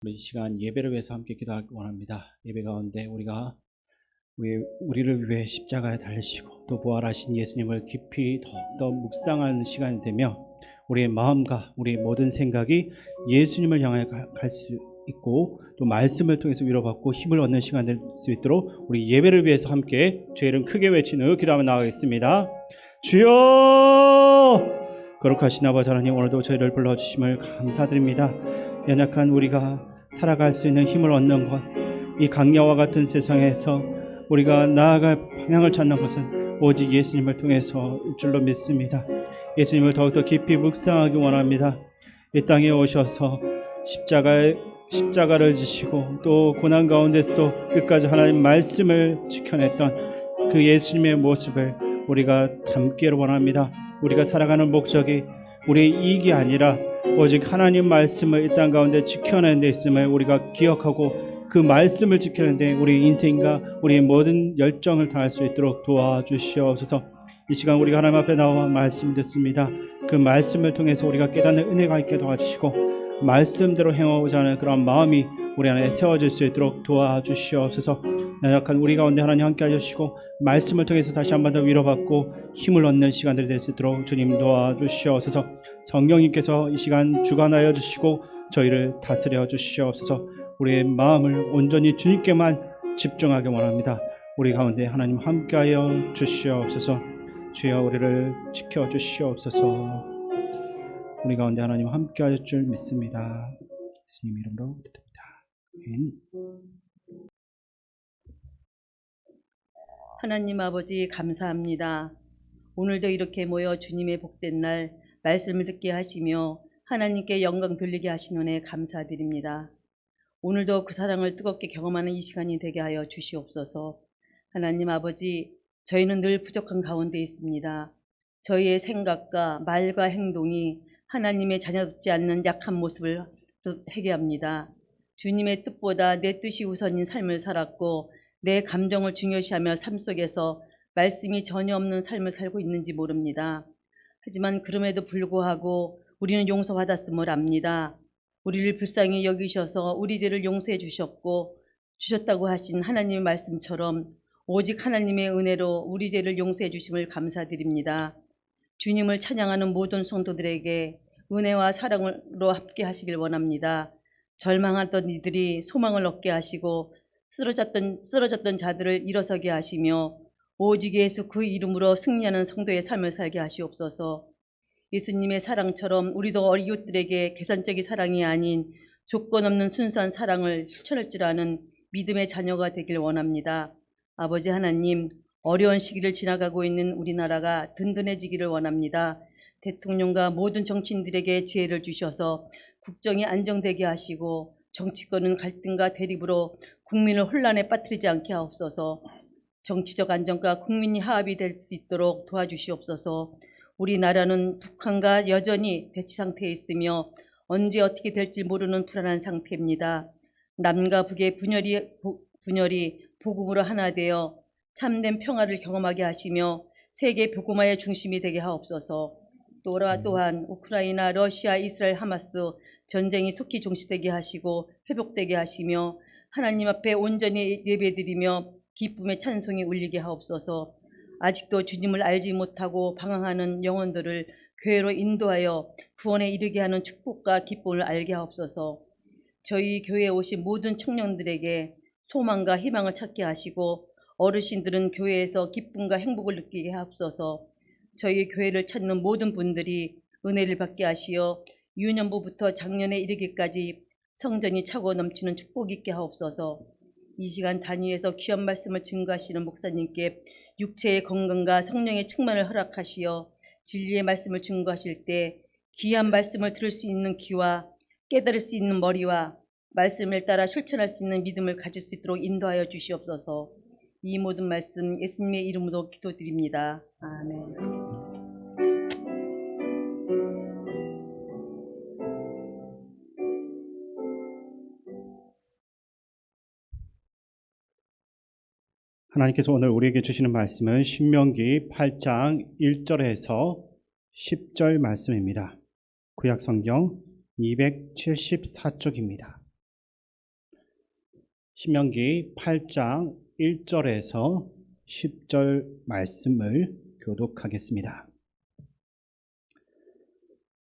우리 이 시간 예배를 위해서 함께 기도하기 원합니다. 예배 가운데 우리를 위해 십자가에 달리시고 또 부활하신 예수님을 깊이 더욱더 묵상하는 시간이 되며 우리의 마음과 우리의 모든 생각이 예수님을 향해 갈 수 있고 또 말씀을 통해서 위로받고 힘을 얻는 시간 될 수 있도록 우리 예배를 위해서 함께 주의 이름 크게 외치는 기도하며 나가겠습니다. 주여! 거룩하신 아버지 하나님, 오늘도 저희를 불러주심을 감사드립니다. 연약한 우리가 살아갈 수 있는 힘을 얻는 것, 이 강야와 같은 세상에서 우리가 나아갈 방향을 찾는 것은 오직 예수님을 통해서일 줄로 믿습니다. 예수님을 더욱더 깊이 묵상하기 원합니다. 이 땅에 오셔서 십자가를 지시고 또 고난 가운데서도 끝까지 하나님 말씀을 지켜냈던 그 예수님의 모습을 우리가 담기를 원합니다. 우리가 살아가는 목적이 우리의 이익이 아니라 오직 하나님 말씀을 이 땅 가운데 지켜내는 데 있음을 우리가 기억하고 그 말씀을 지켜내는 데 우리 인생과 우리의 모든 열정을 다할 수 있도록 도와주시옵소서. 이 시간 우리가 하나님 앞에 나와 말씀 듣습니다. 그 말씀을 통해서 우리가 깨닫는 은혜가 있게 도와주시고 말씀대로 행하고자 하는 그런 마음이 우리 안에 세워질 수 있도록 도와주시옵소서. 연약한 우리 가운데 하나님 함께 하시고 말씀을 통해서 다시 한 번 더 위로받고 힘을 얻는 시간들이 될 수 있도록 주님 도와주시옵소서. 성령님께서 이 시간 주관하여 주시고 저희를 다스려 주시옵소서. 우리의 마음을 온전히 주님께만 집중하게 원합니다. 우리 가운데 하나님 함께하여 주시옵소서. 주여 우리를 지켜 주시옵소서. 우리 가운데 하나님 함께할 줄 믿습니다. 예수님 이름으로 기도드립니다. 아멘. 하나님 아버지 감사합니다. 오늘도 이렇게 모여 주님의 복된 날 말씀을 듣게 하시며 하나님께 영광 돌리게 하신 은혜 감사드립니다. 오늘도 그 사랑을 뜨겁게 경험하는 이 시간이 되게 하여 주시옵소서. 하나님 아버지, 저희는 늘 부족한 가운데 있습니다. 저희의 생각과 말과 행동이 하나님의 자녀답지 않는 약한 모습을 회개합니다. 주님의 뜻보다 내 뜻이 우선인 삶을 살았고 내 감정을 중요시하며 삶 속에서 말씀이 전혀 없는 삶을 살고 있는지 모릅니다. 하지만 그럼에도 불구하고 우리는 용서받았음을 압니다. 우리를 불쌍히 여기셔서 우리 죄를 용서해 주셨다고 하신 하나님의 말씀처럼 오직 하나님의 은혜로 우리 죄를 용서해 주심을 감사드립니다. 주님을 찬양하는 모든 성도들에게 은혜와 사랑으로 함께 하시길 원합니다. 절망하던 이들이 소망을 얻게 하시고 쓰러졌던 자들을 일어서게 하시며 오직 예수 그 이름으로 승리하는 성도의 삶을 살게 하시옵소서. 예수님의 사랑처럼 우리도 이웃들에게 계산적인 사랑이 아닌 조건 없는 순수한 사랑을 실천할 줄 아는 믿음의 자녀가 되길 원합니다. 아버지 하나님, 어려운 시기를 지나가고 있는 우리나라가 든든해지기를 원합니다. 대통령과 모든 정치인들에게 지혜를 주셔서 국정이 안정되게 하시고 정치권은 갈등과 대립으로 국민을 혼란에 빠뜨리지 않게 하옵소서. 정치적 안정과 국민이 화합이 될 수 있도록 도와주시옵소서. 우리나라는 북한과 여전히 대치 상태에 있으며 언제 어떻게 될지 모르는 불안한 상태입니다. 남과 북의 분열이 복음으로 하나 되어 참된 평화를 경험하게 하시며 세계 복음화의 중심이 되게 하옵소서. 또한 우크라이나, 러시아, 이스라엘, 하마스 전쟁이 속히 종식되게 하시고 회복되게 하시며 하나님 앞에 온전히 예배드리며 기쁨의 찬송이 울리게 하옵소서. 아직도 주님을 알지 못하고 방황하는 영혼들을 교회로 인도하여 구원에 이르게 하는 축복과 기쁨을 알게 하옵소서. 저희 교회에 오신 모든 청년들에게 소망과 희망을 찾게 하시고 어르신들은 교회에서 기쁨과 행복을 느끼게 하옵소서. 저희 교회를 찾는 모든 분들이 은혜를 받게 하시어 유년부부터 작년에 이르기까지 성전이 차고 넘치는 축복이 있게 하옵소서. 이 시간 단위에서 귀한 말씀을 증거하시는 목사님께 육체의 건강과 성령의 충만을 허락하시어 진리의 말씀을 증거하실 때 귀한 말씀을 들을 수 있는 귀와 깨달을 수 있는 머리와 말씀을 따라 실천할 수 있는 믿음을 가질 수 있도록 인도하여 주시옵소서. 이 모든 말씀 예수님의 이름으로 기도드립니다. 아멘. 하나님께서 오늘 우리에게 주시는 말씀은 신명기 8장 1절에서 10절 말씀입니다. 구약 성경 274쪽입니다. 신명기 8장 1절에서 10절 말씀을 교독하겠습니다.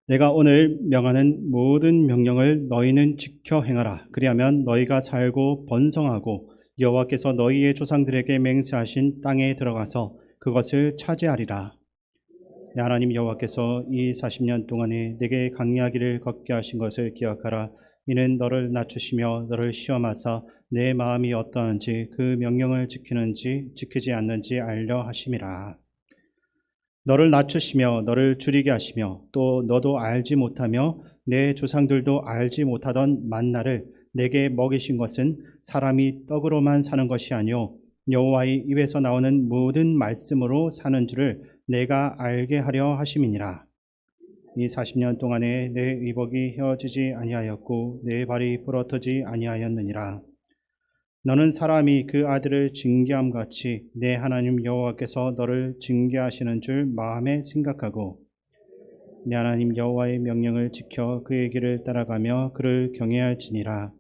내가 오늘 명하는 모든 명령을 너희는 지켜 행하라. 그리하면 너희가 살고 번성하고 여호와께서 너희의 조상들에게 맹세하신 땅에 들어가서 그것을 차지하리라. 내 하나님 여호와께서 이 40년 동안에 내게 강야길을 걷게 하신 것을 기억하라. 이는 너를 낮추시며 너를 시험하사 내 마음이 어떠한지 그 명령을 지키는지 지키지 않는지 알려 하심이라. 너를 낮추시며 너를 줄이게 하시며 또 너도 알지 못하며 내 조상들도 알지 못하던 만나를 내게 먹이신 것은 사람이 떡으로만 사는 것이 아니요 여호와의 입에서 나오는 모든 말씀으로 사는 줄을 내가 알게 하려 하심이니라. 이 40년 동안에 내 의복이 헤어지지 아니하였고 내 발이 부러뜨지 아니하였느니라. 너는 사람이 그 아들을 징계함 같이 내 하나님 여호와께서 너를 징계하시는 줄 마음에 생각하고 내 하나님 여호와의 명령을 지켜 그의 길을 따라가며 그를 경외할지니라.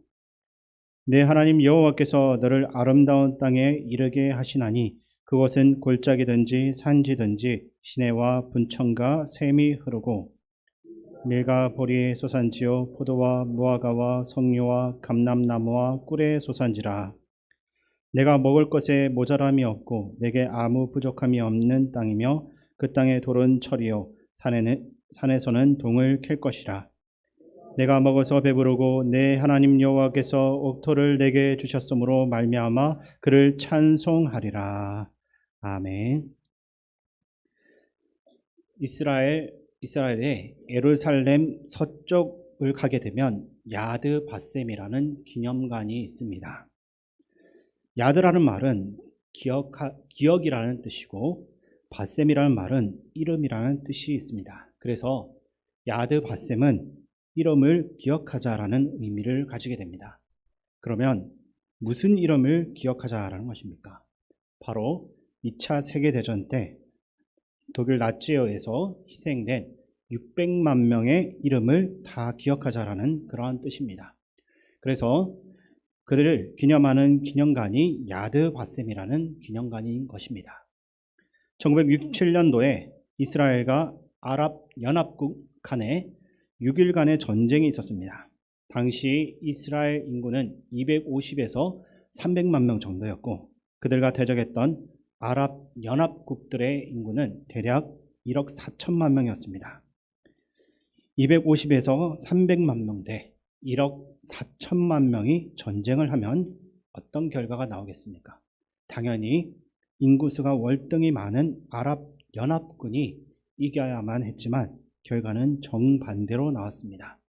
내 하나님 여호와께서 너를 아름다운 땅에 이르게 하시나니 그곳은 골짜기든지 산지든지 시내와 분천과 샘이 흐르고 밀과 보리의 소산지요 포도와 무화과와 석류와 감람나무와 꿀의 소산지라. 내가 먹을 것에 모자람이 없고 내게 아무 부족함이 없는 땅이며 그 땅의 돌은 철이요 산에서는 동을 캘 것이라. 내가 먹어서 배부르고 내 하나님 여호와께서 옥토를 내게 주셨으므로 말미암아 그를 찬송하리라. 아멘. 이스라엘의 예루살렘 서쪽을 가게 되면 야드 바셈이라는 기념관이 있습니다. 야드라는 말은 기억이라는 뜻이고 바셈이라는 말은 이름이라는 뜻이 있습니다. 그래서 야드 바셈은 이름을 기억하자라는 의미를 가지게 됩니다. 그러면 무슨 이름을 기억하자라는 것입니까? 바로 2차 세계대전 때 독일 나치에서 희생된 600만 명의 이름을 다 기억하자라는 그러한 뜻입니다. 그래서 그들을 기념하는 기념관이 야드 바셈이라는 기념관인 것입니다. 1967년도에 이스라엘과 아랍 연합국 간에 6일간의 전쟁이 있었습니다. 당시 이스라엘 인구는 250에서 300만 명 정도였고 그들과 대적했던 아랍 연합국들의 인구는 대략 1억 4천만 명이었습니다. 250에서 300만 명 대 1억 4천만 명이 전쟁을 하면 어떤 결과가 나오겠습니까? 당연히 인구수가 월등히 많은 아랍 연합군이 이겨야만 했지만 결과는 정반대로 나왔습니다.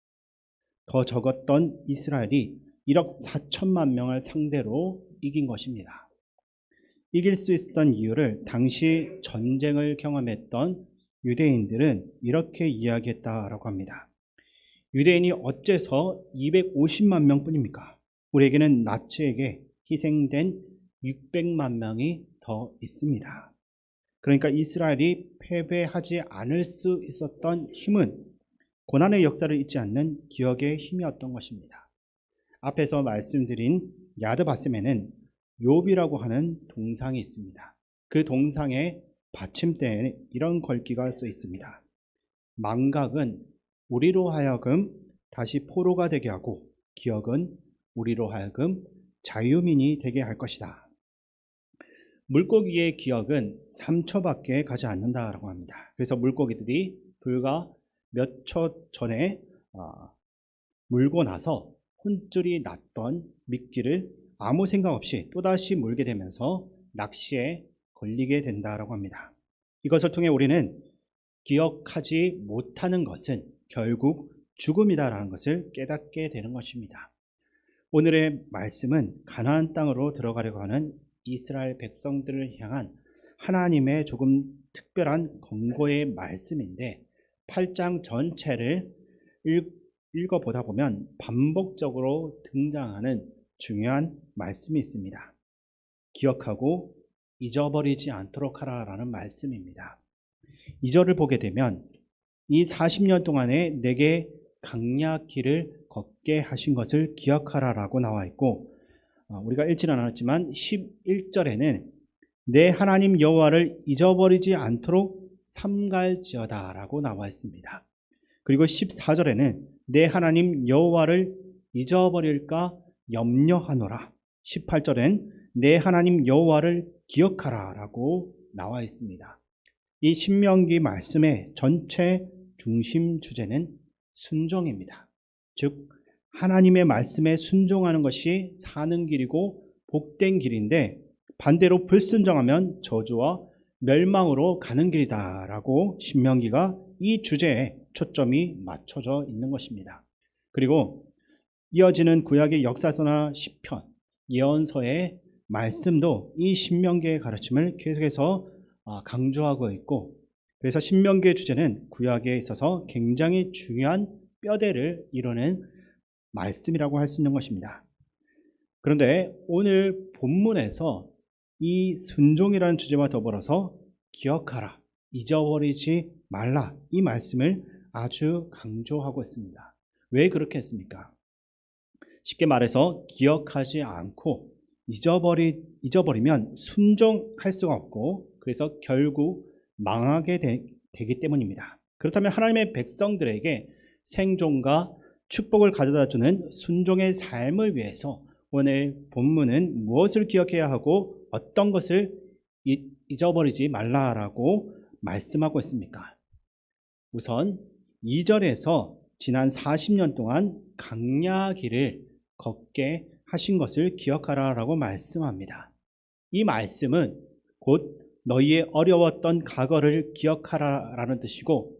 더 적었던 이스라엘이 1억 4천만 명을 상대로 이긴 것입니다. 이길 수 있었던 이유를 당시 전쟁을 경험했던 유대인들은 이렇게 이야기했다라고 합니다. 유대인이 어째서 250만 명뿐입니까? 우리에게는 나치에게 희생된 600만 명이 더 있습니다. 그러니까 이스라엘이 패배하지 않을 수 있었던 힘은 고난의 역사를 잊지 않는 기억의 힘이었던 것입니다. 앞에서 말씀드린 야드 바셈에는 욥이라고 하는 동상이 있습니다. 그 동상의 받침대에 이런 글귀가 써 있습니다. 망각은 우리로 하여금 다시 포로가 되게 하고 기억은 우리로 하여금 자유민이 되게 할 것이다. 물고기의 기억은 3초밖에 가지 않는다라고 합니다. 그래서 물고기들이 불과 몇 초 전에 물고 나서 혼쭐이 났던 미끼를 아무 생각 없이 또다시 물게 되면서 낚시에 걸리게 된다라고 합니다. 이것을 통해 우리는 기억하지 못하는 것은 결국 죽음이다라는 것을 깨닫게 되는 것입니다. 오늘의 말씀은 가나안 땅으로 들어가려고 하는 이스라엘 백성들을 향한 하나님의 조금 특별한 권고의 말씀인데 8장 전체를 읽어보다 보면 반복적으로 등장하는 중요한 말씀이 있습니다. 기억하고 잊어버리지 않도록 하라라는 말씀입니다. 2절을 보게 되면 이 40년 동안에 내게 강약 길을 걷게 하신 것을 기억하라라고 나와 있고 우리가 읽지는 않았지만 11절에는 내 하나님 여호와를 잊어버리지 않도록 삼갈지어다라고 나와 있습니다. 그리고 14절에는 내 하나님 여호와를 잊어버릴까 염려하노라. 18절엔 내 하나님 여호와를 기억하라라고 나와 있습니다. 이 신명기 말씀의 전체 중심 주제는 순종입니다. 즉 하나님의 말씀에 순종하는 것이 사는 길이고 복된 길인데 반대로 불순종하면 저주와 멸망으로 가는 길이다라고 신명기가 이 주제에 초점이 맞춰져 있는 것입니다. 그리고 이어지는 구약의 역사서나 시편, 예언서의 말씀도 이 신명기의 가르침을 계속해서 강조하고 있고, 그래서 신명기의 주제는 구약에 있어서 굉장히 중요한 뼈대를 이루는 말씀이라고 할 수 있는 것입니다. 그런데 오늘 본문에서 이 순종이라는 주제와 더불어서 기억하라, 잊어버리지 말라, 이 말씀을 아주 강조하고 있습니다. 왜 그렇게 했습니까? 쉽게 말해서 기억하지 않고 잊어버리면 순종할 수가 없고, 그래서 결국 망하게 되기 때문입니다. 그렇다면 하나님의 백성들에게 생존과 축복을 가져다주는 순종의 삶을 위해서 오늘 본문은 무엇을 기억해야 하고 어떤 것을 잊어버리지 말라라고 말씀하고 있습니까? 우선 2절에서 지난 40년 동안 강야길을 걷게 하신 것을 기억하라라고 말씀합니다. 이 말씀은 곧 너희의 어려웠던 과거를 기억하라라는 뜻이고,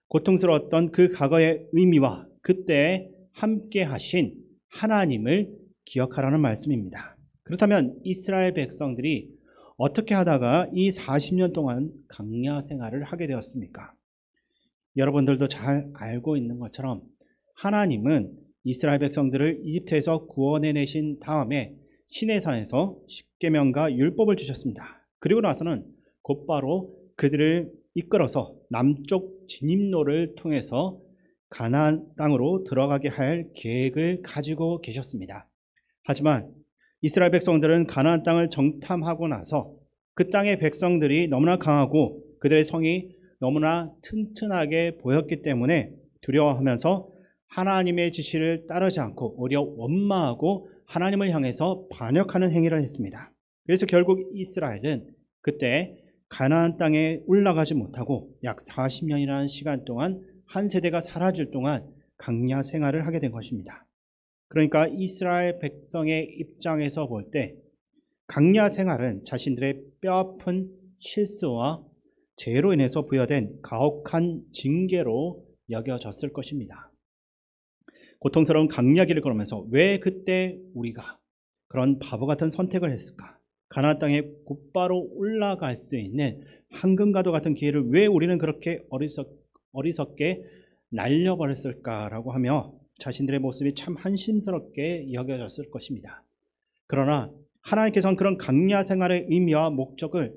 고통스러웠던 그 과거의 의미와 그때 함께 하신 하나님을 기억하라는 말씀입니다. 그렇다면 이스라엘 백성들이 어떻게 하다가 이 40년 동안 광야 생활을 하게 되었습니까? 여러분들도 잘 알고 있는 것처럼 하나님은 이스라엘 백성들을 이집트에서 구원해내신 다음에 시내산에서 십계명과 율법을 주셨습니다. 그리고 나서는 곧바로 그들을 이끌어서 남쪽 진입로를 통해서 가나안 땅으로 들어가게 할 계획을 가지고 계셨습니다. 하지만 이스라엘 백성들은 가나안 땅을 정탐하고 나서 그 땅의 백성들이 너무나 강하고 그들의 성이 너무나 튼튼하게 보였기 때문에 두려워하면서 하나님의 지시를 따르지 않고 오히려 원망하고 하나님을 향해서 반역하는 행위를 했습니다. 그래서 결국 이스라엘은 그때 가나안 땅에 올라가지 못하고 약 40년이라는 시간 동안 한 세대가 사라질 동안 광야 생활을 하게 된 것입니다. 그러니까 이스라엘 백성의 입장에서 볼 때 광야 생활은 자신들의 뼈아픈 실수와 죄로 인해서 부여된 가혹한 징계로 여겨졌을 것입니다. 고통스러운 광야길을 걸으면서 왜 그때 우리가 그런 바보 같은 선택을 했을까? 가나안 땅에 곧바로 올라갈 수 있는 황금과도 같은 기회를 왜 우리는 그렇게 어리석게 날려버렸을까라고 하며 자신들의 모습이 참 한심스럽게 여겨졌을 것입니다. 그러나 하나님께서는 그런 광야 생활의 의미와 목적을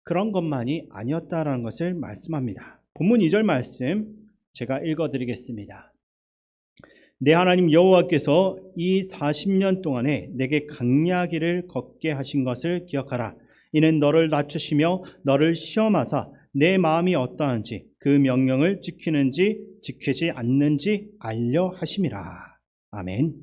그런 것만이 아니었다라는 것을 말씀합니다. 본문 2절 말씀 제가 읽어드리겠습니다. 내 하나님 여호와께서 이 40년 동안에 내게 광야길을 걷게 하신 것을 기억하라. 이는 너를 낮추시며 너를 시험하사 내 마음이 어떠한지 그 명령을 지키는지 지키지 않는지 알려 하심이라. 아멘.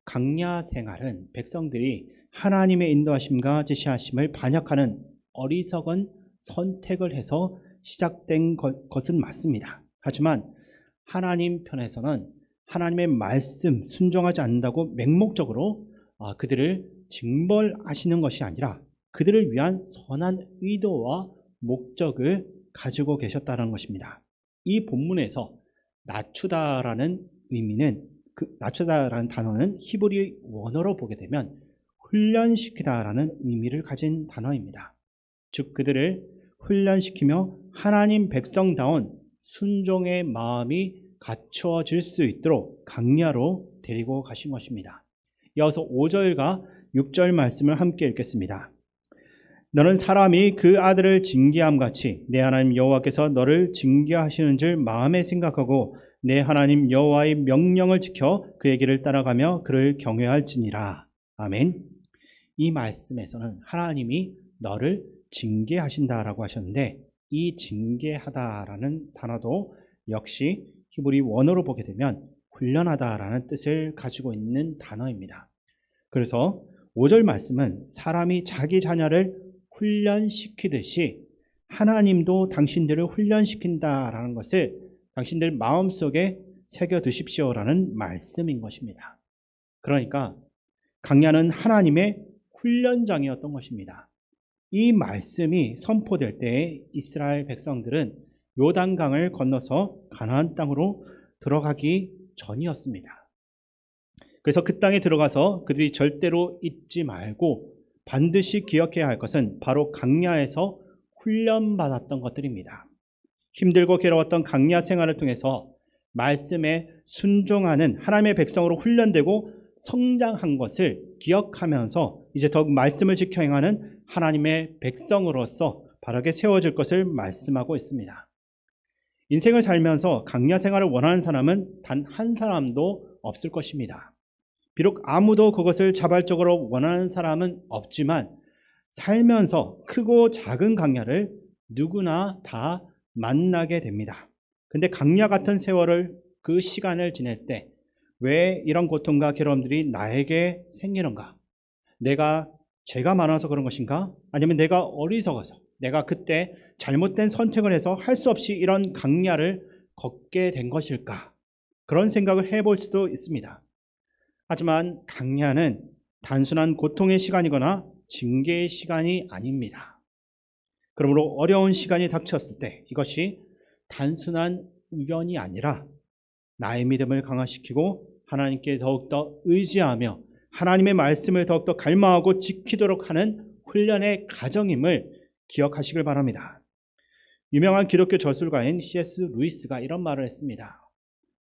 광야 생활은 백성들이 하나님의 인도하심과 지시하심을 반역하는 어리석은 선택을 해서 시작된 것은 맞습니다. 하지만 하나님 편에서는 하나님의 말씀 순종하지 않는다고 맹목적으로 그들을 징벌하시는 것이 아니라 그들을 위한 선한 의도와 목적을 가지고 계셨다는 것입니다. 이 본문에서 낮추다라는 의미는 낮추다라는 단어는 히브리 원어로 보게 되면 훈련시키다라는 의미를 가진 단어입니다. 즉 그들을 훈련시키며 하나님 백성다운 순종의 마음이 갖추어질 수 있도록 광야로 데리고 가신 것입니다. 이어서 5절과 6절 말씀을 함께 읽겠습니다. 너는 사람이 그 아들을 징계함 같이 내 하나님 여호와께서 너를 징계하시는 줄 마음에 생각하고 내 하나님 여호와의 명령을 지켜 그의 길을 따라가며 그를 경외할지니라. 아멘. 이 말씀에서는 하나님이 너를 징계하신다라고 하셨는데, 이 징계하다라는 단어도 역시 히브리 원어로 보게 되면 훈련하다라는 뜻을 가지고 있는 단어입니다. 그래서 5절 말씀은 사람이 자기 자녀를 훈련시키듯이 하나님도 당신들을 훈련시킨다라는 것을 당신들 마음속에 새겨두십시오라는 말씀인 것입니다. 그러니까 강야는 하나님의 훈련장이었던 것입니다. 이 말씀이 선포될 때에 이스라엘 백성들은 요단강을 건너서 가나안 땅으로 들어가기 전이었습니다. 그래서 그 땅에 들어가서 그들이 절대로 잊지 말고 반드시 기억해야 할 것은 바로 강야에서 훈련받았던 것들입니다. 힘들고 괴로웠던 강야 생활을 통해서 말씀에 순종하는 하나님의 백성으로 훈련되고 성장한 것을 기억하면서 이제 더욱 말씀을 지켜 행하는 하나님의 백성으로서 바르게 세워질 것을 말씀하고 있습니다. 인생을 살면서 강야 생활을 원하는 사람은 단 한 사람도 없을 것입니다. 비록 아무도 그것을 자발적으로 원하는 사람은 없지만 살면서 크고 작은 강야를 누구나 다 만나게 됩니다. 근데 강야 같은 세월을 그 시간을 지낼 때 왜 이런 고통과 괴로움들이 나에게 생기는가? 제가 많아서 그런 것인가? 아니면 내가 어리석어서 내가 그때 잘못된 선택을 해서 할 수 없이 이런 강야를 걷게 된 것일까? 그런 생각을 해볼 수도 있습니다. 하지만 강야는 단순한 고통의 시간이거나 징계의 시간이 아닙니다. 그러므로 어려운 시간이 닥쳤을 때 이것이 단순한 우연이 아니라 나의 믿음을 강화시키고 하나님께 더욱더 의지하며 하나님의 말씀을 더욱더 갈망하고 지키도록 하는 훈련의 과정임을 기억하시길 바랍니다. 유명한 기독교 저술가인 C.S. 루이스가 이런 말을 했습니다.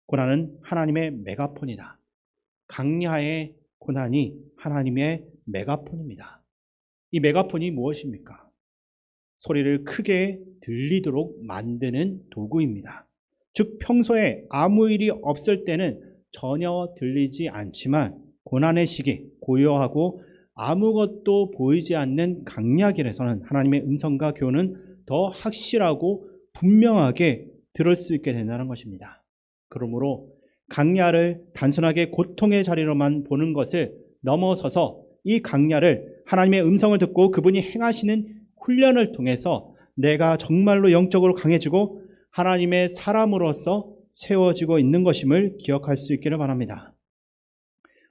고난은 하나님의 메가폰이다. 강야의 고난이 하나님의 메가폰입니다. 이 메가폰이 무엇입니까? 소리를 크게 들리도록 만드는 도구입니다. 즉 평소에 아무 일이 없을 때는 전혀 들리지 않지만 고난의 시기, 고요하고 아무것도 보이지 않는 강야길에서는 하나님의 음성과 교훈은 더 확실하고 분명하게 들을 수 있게 된다는 것입니다. 그러므로 강야를 단순하게 고통의 자리로만 보는 것을 넘어서서 이 강야를 하나님의 음성을 듣고 그분이 행하시는 훈련을 통해서 내가 정말로 영적으로 강해지고 하나님의 사람으로서 세워지고 있는 것임을 기억할 수 있기를 바랍니다.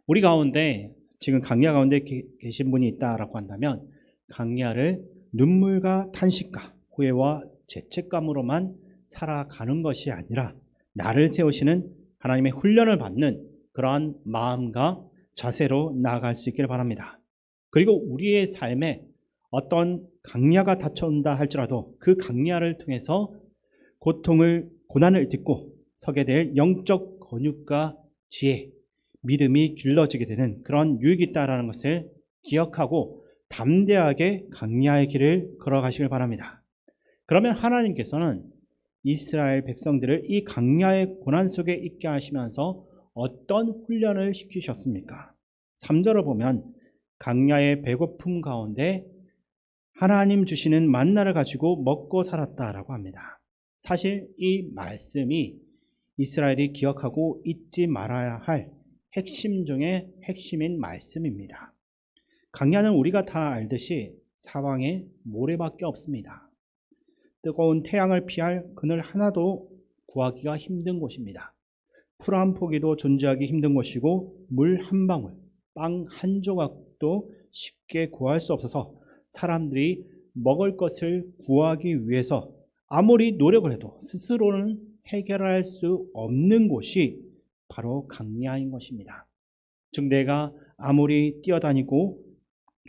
우리 가운데 지금 강야 가운데 계신 분이 있다라고 한다면 강야를 눈물과 탄식과 후회와 죄책감으로만 살아가는 것이 아니라 나를 세우시는 하나님의 훈련을 받는 그러한 마음과 자세로 나아갈 수 있기를 바랍니다. 그리고 우리의 삶에 어떤 강야가 닥쳐온다 할지라도 그 강야를 통해서 고난을 딛고 서게 될 영적 권육과 지혜, 믿음이 길러지게 되는 그런 유익이 있다라는 것을 기억하고 담대하게 강야의 길을 걸어가시길 바랍니다. 그러면 하나님께서는 이스라엘 백성들을 이 강야의 고난 속에 있게 하시면서 어떤 훈련을 시키셨습니까? 3절을 보면 강야의 배고픔 가운데 하나님 주시는 만나를 가지고 먹고 살았다라고 합니다. 사실 이 말씀이 이스라엘이 기억하고 잊지 말아야 할 핵심 중에 핵심인 말씀입니다. 강야는 우리가 다 알듯이 사방에 모래밖에 없습니다. 뜨거운 태양을 피할 그늘 하나도 구하기가 힘든 곳입니다. 풀 한 포기도 존재하기 힘든 곳이고 물 한 방울, 빵 한 조각도 쉽게 구할 수 없어서 사람들이 먹을 것을 구하기 위해서 아무리 노력을 해도 스스로는 해결할 수 없는 곳이 바로 강야인 것입니다. 즉 내가 아무리 뛰어다니고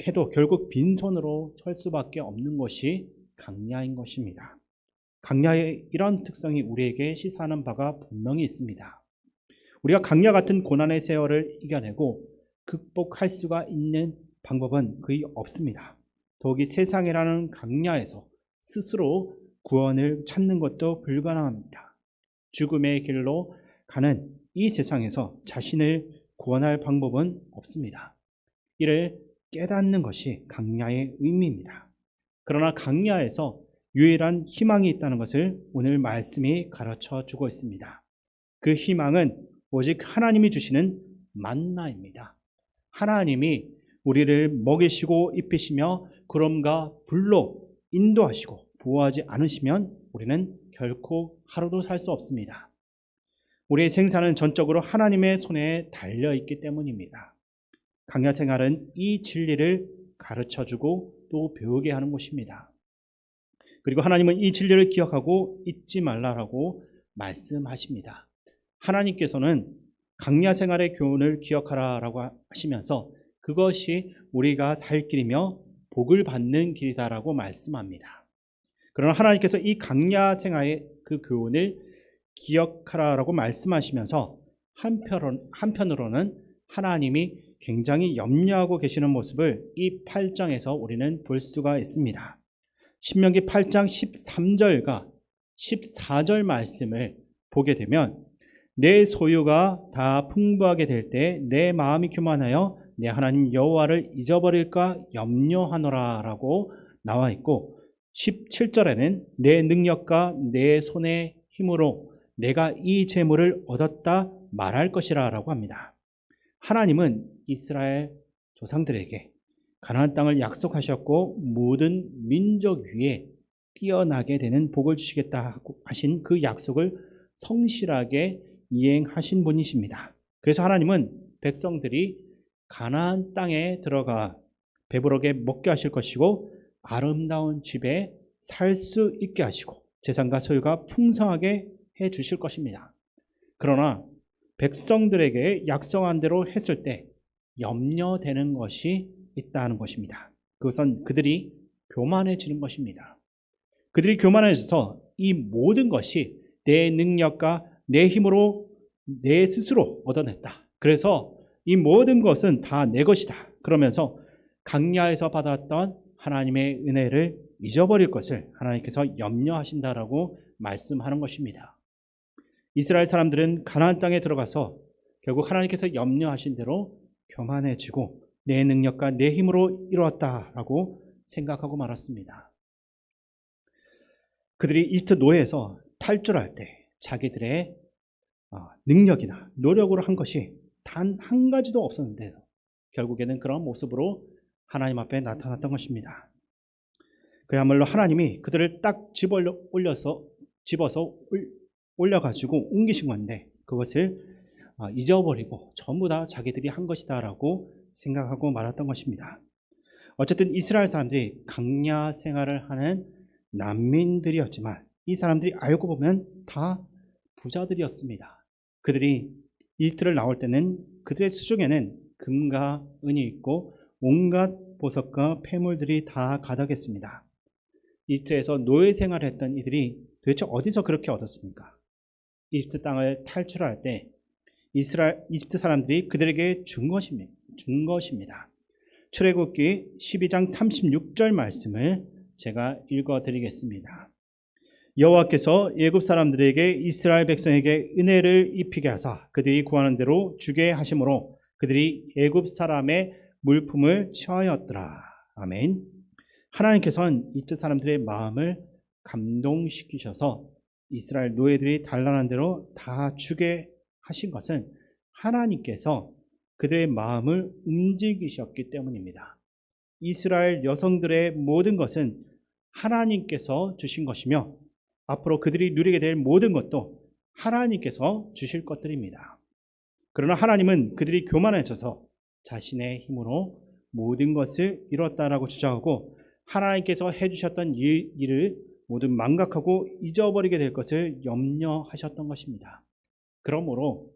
해도 결국 빈손으로 설 수밖에 없는 것이 강야인 것입니다. 강야의 이런 특성이 우리에게 시사하는 바가 분명히 있습니다. 우리가 강야 같은 고난의 세월을 이겨내고 극복할 수가 있는 방법은 거의 없습니다. 더욱이 세상이라는 강야에서 스스로 구원을 찾는 것도 불가능합니다. 죽음의 길로 가는 이 세상에서 자신을 구원할 방법은 없습니다. 이를 깨닫는 것이 강야의 의미입니다. 그러나 강야에서 유일한 희망이 있다는 것을 오늘 말씀이 가르쳐 주고 있습니다. 그 희망은 오직 하나님이 주시는 만나입니다. 하나님이 우리를 먹이시고 입히시며 구름과 불로 인도하시고 보호하지 않으시면 우리는 결코 하루도 살 수 없습니다. 우리의 생사는 전적으로 하나님의 손에 달려 있기 때문입니다. 강야 생활은 이 진리를 가르쳐주고 또 배우게 하는 곳입니다. 그리고 하나님은 이 진리를 기억하고 잊지 말라라고 말씀하십니다. 하나님께서는 강야 생활의 교훈을 기억하라라고 하시면서 그것이 우리가 살 길이며 복을 받는 길이다라고 말씀합니다. 그러나 하나님께서 이 강야 생활의 그 교훈을 기억하라라고 말씀하시면서 한편으로는 하나님이 굉장히 염려하고 계시는 모습을 이 8장에서 우리는 볼 수가 있습니다. 신명기 8장 13절과 14절 말씀을 보게 되면 내 소유가 다 풍부하게 될 때 내 마음이 교만하여 내 하나님 여호와를 잊어버릴까 염려하노라라고 나와 있고 17절에는 내 능력과 내 손의 힘으로 내가 이 재물을 얻었다 말할 것이라라고 합니다. 하나님은 이스라엘 조상들에게 가나안 땅을 약속하셨고 모든 민족 위에 뛰어나게 되는 복을 주시겠다 하신 그 약속을 성실하게 이행하신 분이십니다. 그래서 하나님은 백성들이 가나안 땅에 들어가 배부르게 먹게 하실 것이고 아름다운 집에 살 수 있게 하시고 재산과 소유가 풍성하게 해 주실 것입니다. 그러나 백성들에게 약속한 대로 했을 때 염려되는 것이 있다는 것입니다. 그것은 그들이 교만해지는 것입니다. 그들이 교만해져서 이 모든 것이 내 능력과 내 힘으로 내 스스로 얻어냈다. 그래서 이 모든 것은 다 내 것이다. 그러면서 강야에서 받았던 하나님의 은혜를 잊어버릴 것을 하나님께서 염려하신다라고 말씀하는 것입니다. 이스라엘 사람들은 가나안 땅에 들어가서 결국 하나님께서 염려하신 대로 교만해지고 내 능력과 내 힘으로 이루었다라고 생각하고 말았습니다. 그들이 이집트 노예에서 탈출할 때 자기들의 능력이나 노력으로 한 것이 단 한 가지도 없었는데 결국에는 그런 모습으로 하나님 앞에 나타났던 것입니다. 그야말로 하나님이 그들을 딱 집어서 올려가지고 옮기신 건데 그것을 잊어버리고 전부 다 자기들이 한 것이다라고 생각하고 말았던 것입니다. 어쨌든 이스라엘 사람들이 강야 생활을 하는 난민들이었지만 이 사람들이 알고 보면 다 부자들이었습니다. 그들이 이집트를 나올 때는 그들의 수중에는 금과 은이 있고 온갖 보석과 폐물들이 다 가득했습니다. 이집트에서 노예 생활을 했던 이들이 도대체 어디서 그렇게 얻었습니까? 이집트 땅을 탈출할 때 이집트 사람들이 그들에게 준 것입니다. 출애굽기 12장 36절 말씀을 제가 읽어드리겠습니다. 여호와께서 애굽 사람들에게 이스라엘 백성에게 은혜를 입히게 하사 그들이 구하는 대로 주게 하심으로 그들이 애굽 사람의 물품을 취하였더라. 아멘. 하나님께서는 이집트 사람들의 마음을 감동시키셔서 이스라엘 노예들이 달란한 대로 다 주게 하신 것은 하나님께서 그들의 마음을 움직이셨기 때문입니다. 이스라엘 여성들의 모든 것은 하나님께서 주신 것이며 앞으로 그들이 누리게 될 모든 것도 하나님께서 주실 것들입니다. 그러나 하나님은 그들이 교만해져서 자신의 힘으로 모든 것을 이뤘다라고 주장하고 하나님께서 해주셨던 일을 모두 망각하고 잊어버리게 될 것을 염려하셨던 것입니다. 그러므로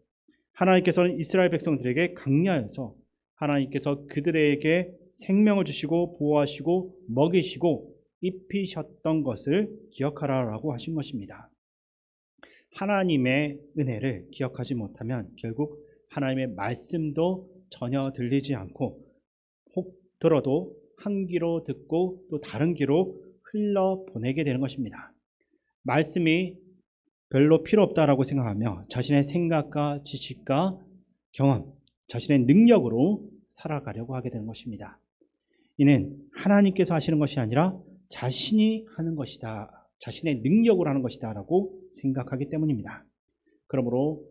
하나님께서는 이스라엘 백성들에게 강야에서 하나님께서 그들에게 생명을 주시고 보호하시고 먹이시고 입히셨던 것을 기억하라라고 하신 것입니다. 하나님의 은혜를 기억하지 못하면 결국 하나님의 말씀도 전혀 들리지 않고 혹 들어도 한 귀로 듣고 또 다른 귀로 흘러보내게 되는 것입니다. 말씀이 별로 필요 없다라고 생각하며 자신의 생각과 지식과 경험, 자신의 능력으로 살아가려고 하게 되는 것입니다. 이는 하나님께서 하시는 것이 아니라 자신이 하는 것이다. 자신의 능력으로 하는 것이다 라고 생각하기 때문입니다. 그러므로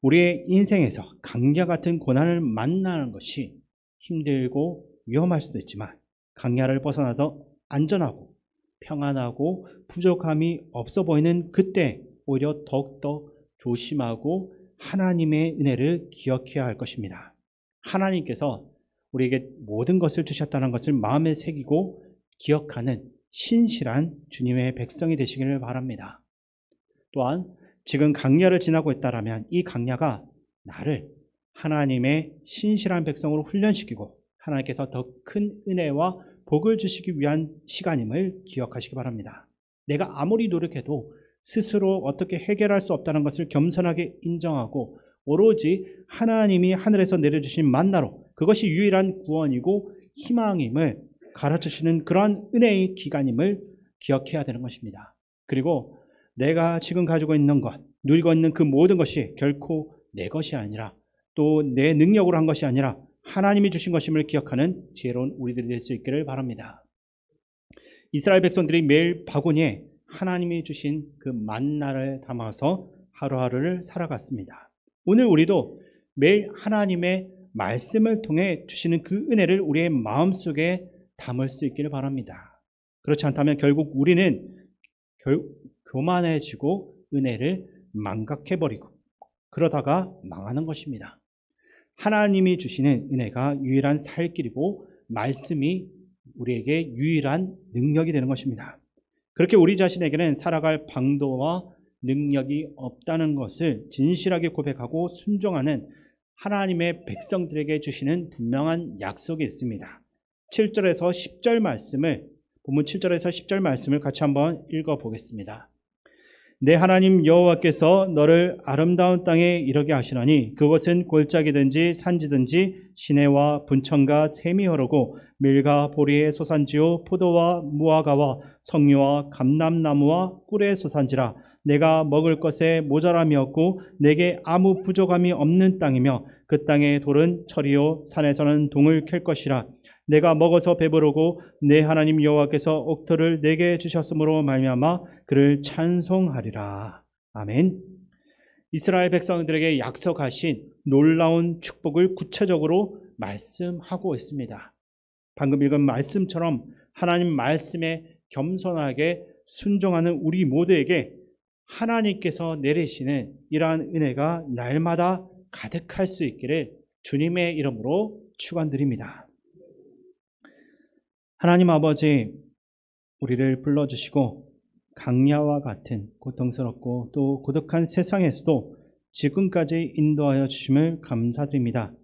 우리의 인생에서 강야 같은 고난을 만나는 것이 힘들고 위험할 수도 있지만 강야를 벗어나서 안전하고 평안하고 부족함이 없어 보이는 그때 오히려 더욱더 조심하고 하나님의 은혜를 기억해야 할 것입니다. 하나님께서 우리에게 모든 것을 주셨다는 것을 마음에 새기고 기억하는 신실한 주님의 백성이 되시기를 바랍니다. 또한 지금 강야를 지나고 있다라면 이 강야가 나를 하나님의 신실한 백성으로 훈련시키고 하나님께서 더 큰 은혜와 복을 주시기 위한 시간임을 기억하시기 바랍니다. 내가 아무리 노력해도 스스로 어떻게 해결할 수 없다는 것을 겸손하게 인정하고 오로지 하나님이 하늘에서 내려주신 만나로 그것이 유일한 구원이고 희망임을 가르쳐주시는 그러한 은혜의 기간임을 기억해야 되는 것입니다. 그리고 내가 지금 가지고 있는 것, 누리고 있는 그 모든 것이 결코 내 것이 아니라 또 내 능력으로 한 것이 아니라 하나님이 주신 것임을 기억하는 지혜로운 우리들이 될 수 있기를 바랍니다. 이스라엘 백성들이 매일 바구니에 하나님이 주신 그 만나를 담아서 하루하루를 살아갔습니다. 오늘 우리도 매일 하나님의 말씀을 통해 주시는 그 은혜를 우리의 마음속에 담을 수 있기를 바랍니다. 그렇지 않다면 결국 우리는 교만해지고 은혜를 망각해버리고 그러다가 망하는 것입니다. 하나님이 주시는 은혜가 유일한 살 길이고 말씀이 우리에게 유일한 능력이 되는 것입니다. 그렇게 우리 자신에게는 살아갈 방도와 능력이 없다는 것을 진실하게 고백하고 순종하는 하나님의 백성들에게 주시는 분명한 약속이 있습니다. 7절에서 10절 말씀을 본문 7절에서 10절 말씀을 같이 한번 읽어보겠습니다. 내 하나님 여호와께서 너를 아름다운 땅에 이르게 하시나니 그것은 골짜기든지 산지든지 시내와 분천과 샘이 흐르고 밀과 보리의 소산지요 포도와 무화과와 석류와 감람나무와 꿀의 소산지라. 내가 먹을 것에 모자람이 없고 내게 아무 부족함이 없는 땅이며 그 땅의 돌은 철이요 산에서는 동을 캘 것이라. 내가 먹어서 배부르고 내 하나님 여호와께서 옥토를 내게 주셨으므로 말미암아 그를 찬송하리라. 아멘. 이스라엘 백성들에게 약속하신 놀라운 축복을 구체적으로 말씀하고 있습니다. 방금 읽은 말씀처럼 하나님 말씀에 겸손하게 순종하는 우리 모두에게 하나님께서 내리시는 이러한 은혜가 날마다 가득할 수 있기를 주님의 이름으로 축원드립니다. 하나님 아버지, 우리를 불러주시고 강야와 같은 고통스럽고 또 고독한 세상에서도 지금까지 인도하여 주심을 감사드립니다.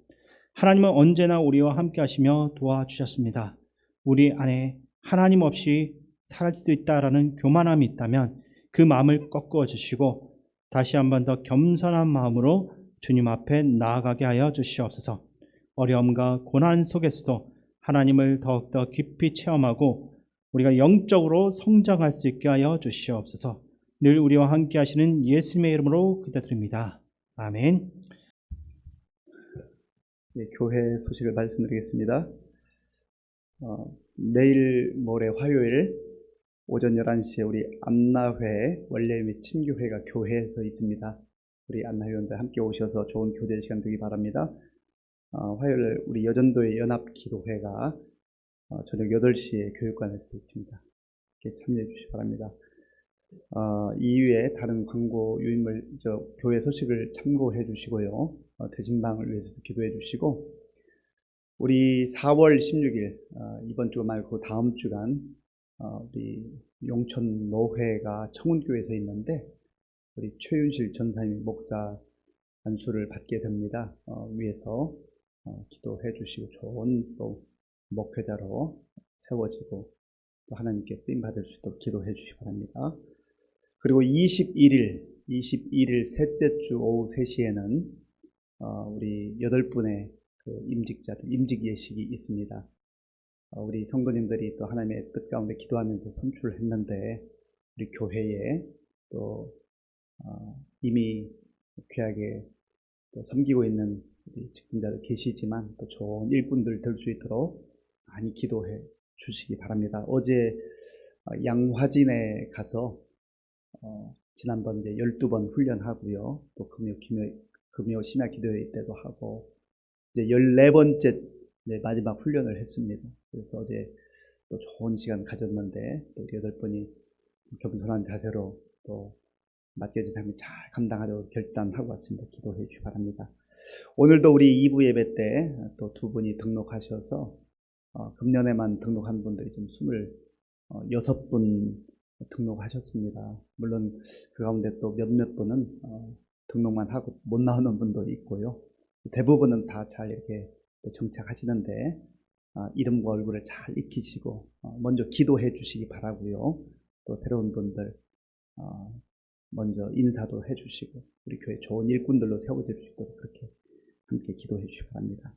하나님은 언제나 우리와 함께 하시며 도와주셨습니다. 우리 안에 하나님 없이 살 수도 있다라는 교만함이 있다면 그 마음을 꺾어 주시고 다시 한 번 더 겸손한 마음으로 주님 앞에 나아가게 하여 주시옵소서. 어려움과 고난 속에서도 하나님을 더욱더 깊이 체험하고 우리가 영적으로 성장할 수 있게 하여 주시옵소서. 늘 우리와 함께 하시는 예수님의 이름으로 기도드립니다. 아멘. 네, 교회 소식을 말씀드리겠습니다. 내일 모레 화요일 오전 11시에 우리 안나회 원래 및 친교회가 교회에서 있습니다. 우리 안나회원들 함께 오셔서 좋은 교제 시간 되기 바랍니다. 화요일 우리 여전도의 연합기도회가 저녁 8시에 교육관에서 있습니다. 이렇게 참여해 주시기 바랍니다. 이외에 다른 광고 유인물 교회 소식을 참고해 주시고요. 대진방을 위해서도 기도해 주시고 우리 4월 16일 이번 주 말고 다음 주간 우리 용천 노회가 청운교회에서 있는데 우리 최윤실 전사님 목사 안수를 받게 됩니다. 위에서 기도해 주시고 좋은 또 목회자로 세워지고 또 하나님께 쓰임 받을 수 있도록 기도해 주시기 바랍니다. 그리고 21일 셋째 주 오후 3시에는 우리 8분의 그 임직자들 임직 예식이 있습니다. 우리 성도님들이 또 하나님의 뜻 가운데 기도하면서 선출했는데 우리 교회에 또 이미 귀하게 또 섬기고 있는 우리 직분자들 계시지만 또 좋은 일꾼들 될 수 있도록 많이 기도해 주시기 바랍니다. 어제 양화진에 가서 지난번 이제 12번 훈련하고요. 또 금요 심야 기도회 때도 하고 이제 14번째 마지막 훈련을 했습니다. 그래서 어제 또 좋은 시간 가졌는데 또 우리 8분이 겸손한 자세로 또 맡겨진 삶을 잘 감당하려고 결단하고 왔습니다. 기도해 주시기 바랍니다. 오늘도 우리 2부 예배 때 또 2분이 등록하셔서 금년에만 등록한 분들이 지금 26분 등록하셨습니다. 물론 그 가운데 또 몇몇 분은 등록만 하고 못 나오는 분도 있고요. 대부분은 다 잘 이렇게 정착하시는데 이름과 얼굴을 잘 익히시고 먼저 기도해 주시기 바라고요. 또 새로운 분들 먼저 인사도 해 주시고 우리 교회 좋은 일꾼들로 세워질 수 있도록 그렇게 함께 기도해 주시기 바랍니다.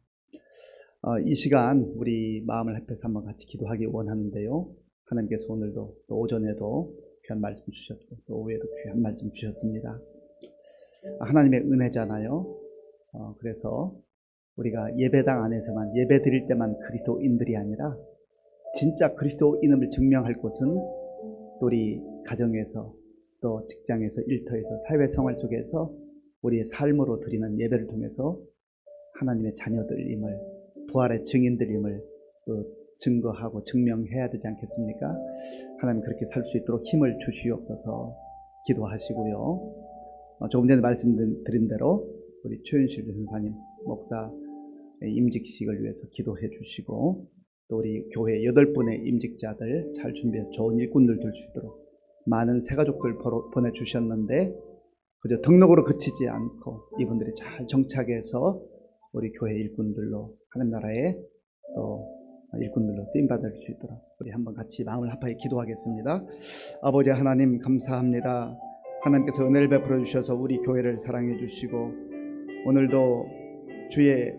이 시간 우리 마음을 합해서 한번 같이 기도하기 원하는데요. 하나님께서 오늘도 또 오전에도 귀한 말씀 주셨고 또 오후에도 귀한 말씀 주셨습니다. 하나님의 은혜잖아요. 그래서 우리가 예배당 안에서만 예배 드릴 때만 그리스도인들이 아니라 진짜 그리스도인임을 증명할 곳은 또 우리 가정에서 또 직장에서 일터에서 사회생활 속에서 우리의 삶으로 드리는 예배를 통해서 하나님의 자녀들임을 부활의 증인들임을 또 증거하고 증명해야 되지 않겠습니까? 하나님 그렇게 살 수 있도록 힘을 주시옵소서 기도하시고요. 조금 전에 말씀드린 대로 우리 최윤실 전사님 목사 임직식을 위해서 기도해 주시고 또 우리 교회 8분의 임직자들 잘 준비해서 좋은 일꾼들 될 수 있도록 많은 새가족들 보내주셨는데 그저 등록으로 그치지 않고 이분들이 잘 정착해서 우리 교회 일꾼들로 하나님 나라에 또 일꾼들로 쓰임받을 수 있도록 우리 한번 같이 마음을 합하여 기도하겠습니다. 아버지 하나님 감사합니다. 하나님께서 은혜를 베풀어 주셔서 우리 교회를 사랑해 주시고 오늘도 주의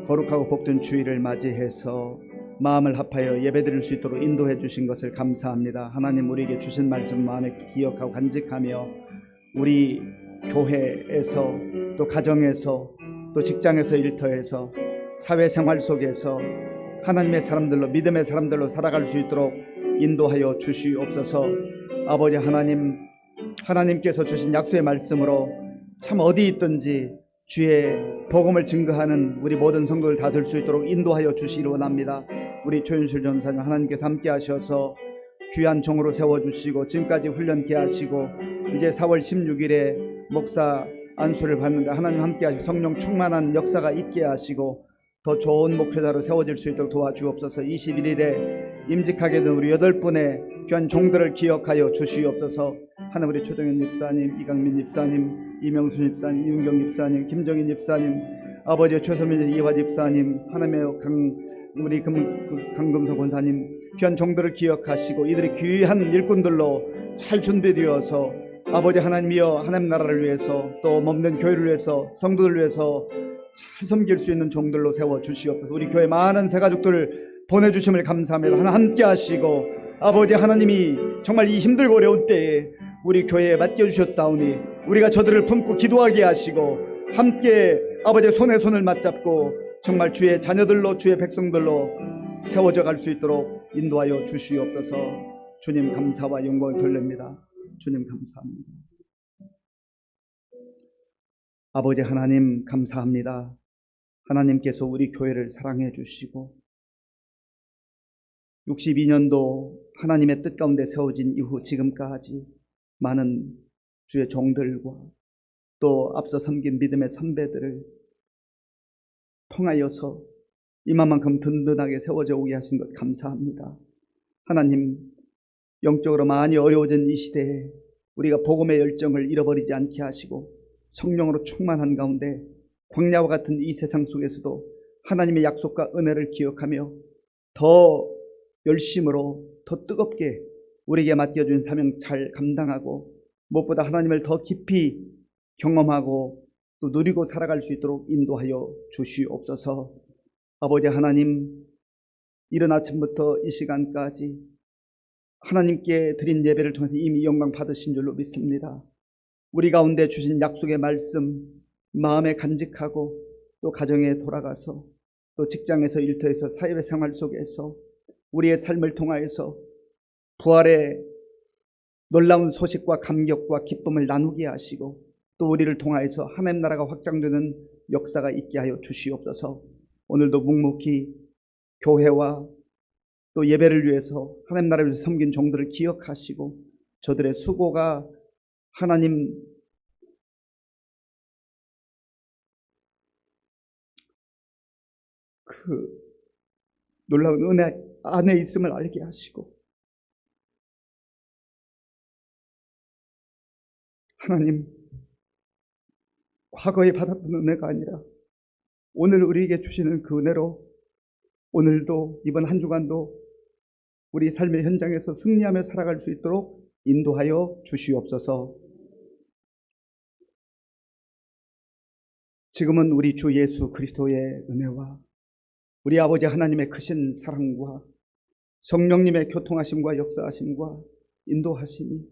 거룩하고 복된 주일을 맞이해서 마음을 합하여 예배드릴 수 있도록 인도해 주신 것을 감사합니다. 하나님 우리에게 주신 말씀 마음에 기억하고 간직하며 우리 교회에서 또 가정에서 또 직장에서 일터에서 사회생활 속에서 하나님의 사람들로 믿음의 사람들로 살아갈 수 있도록 인도하여 주시옵소서. 아버지 하나님 하나님께서 주신 약속의 말씀으로 참 어디 있든지 주의 복음을 증거하는 우리 모든 성도들 다 될 수 있도록 인도하여 주시기 원합니다. 우리 최윤실 전사님 하나님께서 함께 하셔서 귀한 종으로 세워주시고 지금까지 훈련케 하시고 이제 4월 16일에 목사 안수를 받는데 하나님 함께 하시고 성령 충만한 역사가 있게 하시고 더 좋은 목회자로 세워질 수 있도록 도와주옵소서. 21일에 임직하게 된 우리 8분의 귀한 종들을 기억하여 주시옵소서. 하나님 우리 최동현 집사님, 이강민 집사님, 이명수 집사님, 이윤경 집사님, 김정인 집사님, 아버지 최소민 이화 집사님, 하나님의 우리 강금석 권사님 귀한 종들을 기억하시고 이들이 귀한 일꾼들로 잘 준비되어서 아버지 하나님이여 하나님 나라를 위해서 또 몸된 교회를 위해서 성도들을 위해서 잘 섬길 수 있는 종들로 세워주시옵소서. 우리 교회 많은 새가족들 보내주심을 감사합니다. 하나 함께 하시고 아버지 하나님이 정말 이 힘들고 어려운 때에 우리 교회에 맡겨주셨사오니 우리가 저들을 품고 기도하게 하시고 함께 아버지의 손에 손을 맞잡고 정말 주의 자녀들로 주의 백성들로 세워져 갈 수 있도록 인도하여 주시옵소서. 주님 감사와 영광을 돌립니다. 주님 감사합니다. 아버지 하나님 감사합니다. 하나님께서 우리 교회를 사랑해 주시고 62년도 하나님의 뜻 가운데 세워진 이후 지금까지 많은 주의 종들과 또 앞서 섬긴 믿음의 선배들을 통하여서 이만큼 든든하게 세워져 오게 하신 것 감사합니다. 하나님 영적으로 많이 어려워진 이 시대에 우리가 복음의 열정을 잃어버리지 않게 하시고 성령으로 충만한 가운데 광야와 같은 이 세상 속에서도 하나님의 약속과 은혜를 기억하며 더 열심으로 더 뜨겁게 우리에게 맡겨준 사명 잘 감당하고 무엇보다 하나님을 더 깊이 경험하고 또 누리고 살아갈 수 있도록 인도하여 주시옵소서. 아버지 하나님 이른 아침부터 이 시간까지 하나님께 드린 예배를 통해서 이미 영광 받으신 줄로 믿습니다. 우리 가운데 주신 약속의 말씀 마음에 간직하고 또 가정에 돌아가서 또 직장에서 일터에서 사회생활 속에서 우리의 삶을 통하여서 부활의 놀라운 소식과 감격과 기쁨을 나누게 하시고 또 우리를 통하여서 하나님 나라가 확장되는 역사가 있게 하여 주시옵소서. 오늘도 묵묵히 교회와 또 예배를 위해서 하나님 나라를 위해서 섬긴 종들을 기억하시고 저들의 수고가 하나님 그 놀라운 은혜 안에 있음을 알게 하시고 하나님 과거에 받았던 은혜가 아니라 오늘 우리에게 주시는 그 은혜로 오늘도 이번 한 주간도 우리 삶의 현장에서 승리하며 살아갈 수 있도록 인도하여 주시옵소서. 지금은 우리 주 예수 그리스도의 은혜와 우리 아버지 하나님의 크신 사랑과 성령님의 교통하심과 역사하심과 인도하심이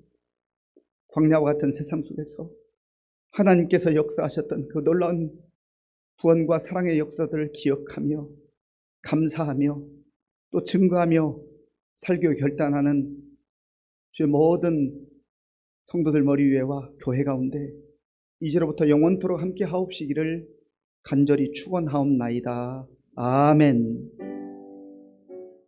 광야와 같은 세상 속에서 하나님께서 역사하셨던 그 놀라운 구원과 사랑의 역사들을 기억하며 감사하며 또 증거하며 살교 결단하는 주의 모든 성도들 머리 위에와 교회 가운데 이제로부터 영원토록 함께 하옵시기를 간절히 축원하옵나이다. 아멘.